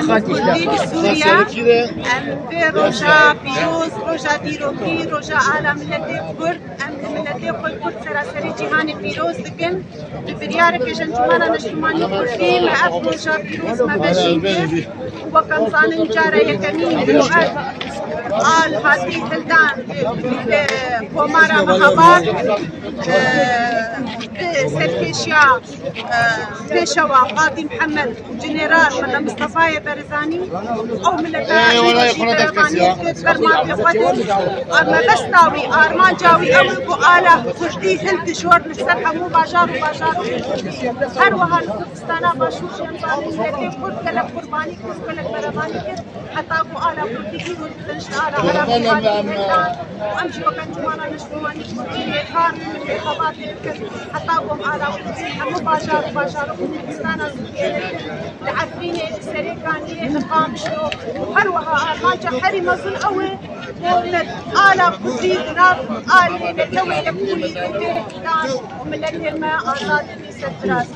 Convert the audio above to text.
كردی سوریا ام به روژا پیروز روژا دیروکی روژا عالم ملت کرد ام ملت کرد سراسری جهان پیروز دکن بریار که جنجمانا نشتمانی کردی ما روژا پیروز ما بشینده و کم زانن جاره یکمی آل هاتی هلدان کومارا مهاباد سرکشیا پیشوا قاضی محمد جنرال ملا مصطفى برزاني او ملتا برزاني برمان بخدم اما بستاوي ارمان جاوي او آلا خجدي هلد شور نفسرها مو باجار وباجار هر وها كردستانا باشوش ينزاني ملتي كرد كلب قرباني كرد كلب برباني كرد حتى ابو آلا كردي كيرو تنش آلا على قرباني وامشي وكان جمانا نشتواني كردي خار من الخبات حتى ابو آلا مو باجار وباجار كردستانا العفرينة السريكانية نقام شنو هروها ماجا حري مزل قوي ومن آلا قدري ذناب آلي نتوي لبولي ذنبير كتان ومن لكن ما آزاد في ستراس